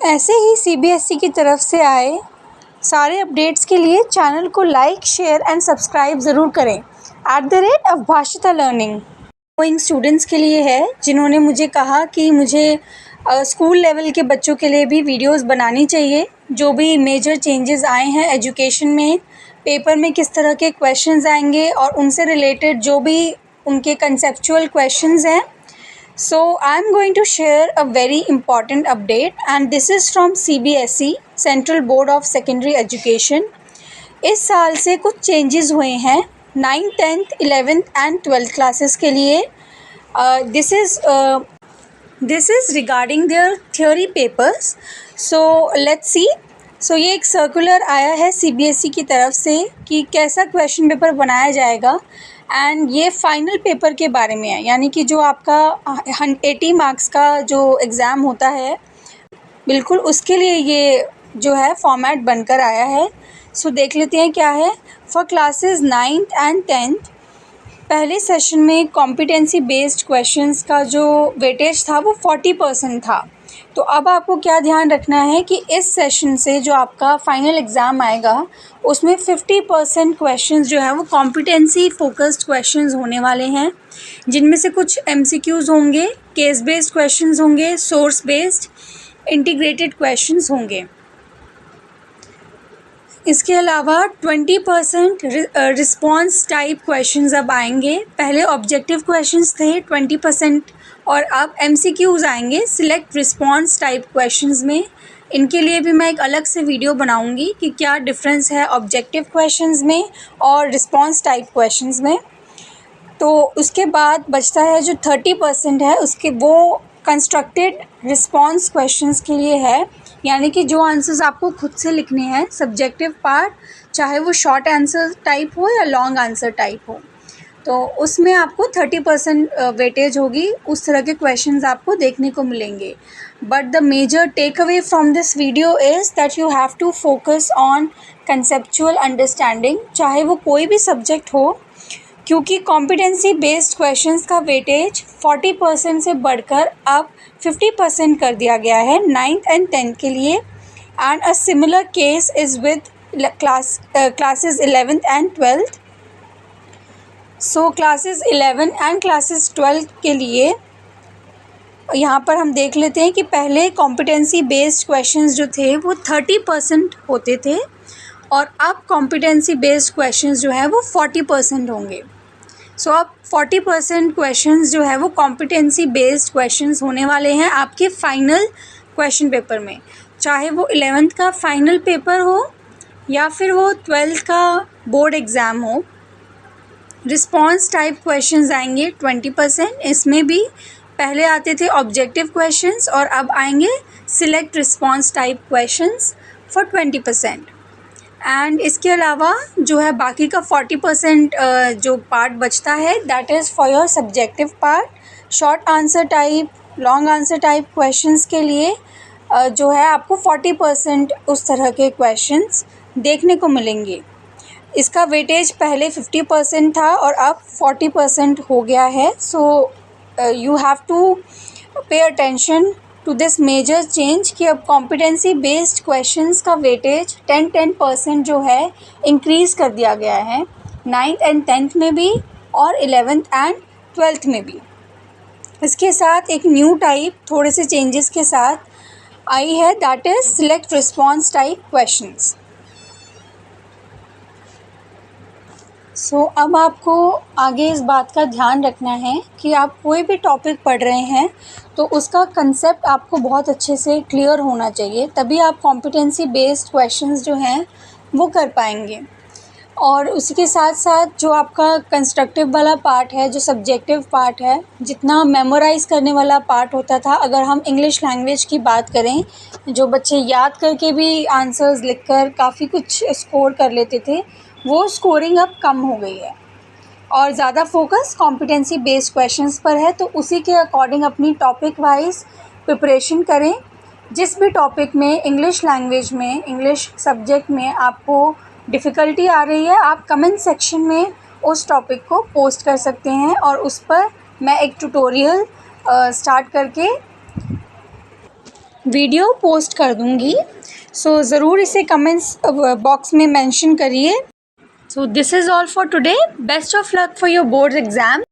ऐसे ही सीबीएसई की तरफ से आए सारे अपडेट्स के लिए चैनल को लाइक, शेयर एंड सब्सक्राइब ज़रूर करें @अवभाषिता लर्निंग। गोइंग स्टूडेंट्स के लिए है जिन्होंने मुझे कहा कि मुझे स्कूल लेवल के बच्चों के लिए भी वीडियोस बनानी चाहिए। जो भी मेजर चेंजेस आए हैं एजुकेशन में, पेपर में किस तरह के क्वेश्चंस आएंगे और उनसे रिलेटेड जो भी उनके कंसेप्चुअल क्वेश्चंस हैं। So I'm going to share a very important update and this is from CBSE Central Board of Secondary Education। इस साल से कुछ चेंजेस हुए हैं 9th, 10th, 11th and 12th classes के लिए। This is regarding their theory papers. So let's see. ये एक सर्कुलर आया है सीबीएसई की तरफ से कि कैसा क्वेश्चन पेपर बनाया जाएगा एंड ये फाइनल पेपर के बारे में है, यानी कि जो आपका 80 मार्क्स का जो एग्ज़ाम होता है बिल्कुल उसके लिए ये जो है फॉर्मेट बनकर आया है। सो देख लेते हैं क्या है। For classes 9th and 10th पहले सेशन में कॉम्पिटेंसी बेस्ड क्वेश्चंस का जो वेटेज था वो 40% था। तो अब आपको क्या ध्यान रखना है कि इस सेशन से जो आपका फाइनल एग्ज़ाम आएगा उसमें 50% क्वेश्चंस जो है वो कॉम्पिटेंसी फोकस्ड क्वेश्चंस होने वाले हैं, जिनमें से कुछ एमसीक्यूज़ होंगे, केस बेस्ड क्वेश्चंस होंगे, सोर्स बेस्ड, इंटीग्रेटेड क्वेश्चंस होंगे। इसके अलावा 20% रिस्पॉन्स टाइप क्वेश्चंस अब आएंगे। पहले ऑब्जेक्टिव क्वेश्चंस थे 20% और अब एमसीक्यूज़ आएंगे सिलेक्ट रिस्पॉन्स टाइप क्वेश्चंस में। इनके लिए भी मैं एक अलग से वीडियो बनाऊंगी कि क्या डिफरेंस है ऑब्जेक्टिव क्वेश्चंस में और रिस्पॉन्स टाइप क्वेश्चंस में। तो उसके बाद बचता है जो 30% है उसके वो कंस्ट्रक्टेड रिस्पॉन्स क्वेश्चंस के लिए है, यानी कि जो आंसर्स आपको खुद से लिखने हैं सब्जेक्टिव पार्ट, चाहे वो शॉर्ट आंसर टाइप हो या लॉन्ग आंसर टाइप हो। तो उसमें आपको 30% वेटेज होगी, उस तरह के क्वेश्चंस आपको देखने को मिलेंगे। But the major takeaway from this video is that you have to focus on conceptual understanding, चाहे वो कोई भी सब्जेक्ट हो, क्योंकि कॉम्पिटेंसी बेस्ड क्वेश्चंस का वेटेज 40% से बढ़कर अब 50% कर दिया गया है 9th एंड 10th के लिए। And a similar case is with classes 11th and 12th। So classes 11 and classes 12 के लिए यहाँ पर हम देख लेते हैं कि पहले कॉम्पिटेंसी बेस्ड क्वेश्चंस जो थे वो 30% होते थे और अब कॉम्पिटेंसी बेस्ड क्वेश्चंस जो है वो 40% होंगे। सो अब 40% क्वेश्चंस जो है वो कॉम्पिटेंसी बेस्ड क्वेश्चंस होने वाले हैं आपके फाइनल क्वेश्चन पेपर में, चाहे वो 11th का फाइनल पेपर हो या फिर वो 12th का बोर्ड एग्ज़ाम हो। रिस्पॉन्स टाइप क्वेश्चंस आएंगे 20%। इसमें भी पहले आते थे ऑब्जेक्टिव क्वेश्चंस और अब आएंगे select response type questions for 20%। And इसके अलावा जो है बाकी का 40% जो पार्ट बचता है that is for your subjective part. Short answer type, long answer type questions के लिए जो है आपको 40% उस तरह के क्वेश्चंस देखने को मिलेंगे। इसका वेटेज पहले 50% था और अब 40% हो गया है। So you have to pay attention to this major change कि अब कॉम्पिटेंसी बेस्ड क्वेश्चंस का वेटेज 10% जो है इंक्रीज़ कर दिया गया है 9th एंड 10th में भी और 11th एंड 12th में भी। इसके साथ एक न्यू टाइप थोड़े से चेंजेस के साथ आई है that is select response type questions. So अब आपको आगे इस बात का ध्यान रखना है कि आप कोई भी टॉपिक पढ़ रहे हैं तो उसका कंसेप्ट आपको बहुत अच्छे से क्लियर होना चाहिए, तभी आप कॉम्पिटेंसी बेस्ड क्वेश्चंस जो हैं वो कर पाएंगे। और उसी के साथ साथ जो आपका कंस्ट्रक्टिव वाला पार्ट है, जो सब्जेक्टिव पार्ट है, जितना मेमोराइज़ करने वाला पार्ट होता था, अगर हम इंग्लिश लैंग्वेज की बात करें, जो बच्चे याद करके भी आंसर्स लिखकर काफ़ी कुछ स्कोर कर लेते थे, वो स्कोरिंग अब कम हो गई है और ज़्यादा फोकस कॉम्पिटेंसी बेस्ड क्वेश्चंस पर है। तो उसी के अकॉर्डिंग अपनी टॉपिक वाइज प्रिपरेशन करें। जिस भी टॉपिक में इंग्लिश लैंग्वेज में, इंग्लिश सब्जेक्ट में आपको डिफ़िकल्टी आ रही है, आप कमेंट सेक्शन में उस टॉपिक को पोस्ट कर सकते हैं और उस पर मैं एक ट्यूटोरियल स्टार्ट करके वीडियो पोस्ट कर दूँगी, सो ज़रूर इसे कमेंट्स बॉक्स में मेंशन करिए। So this is all for today. Best of luck for your board exam.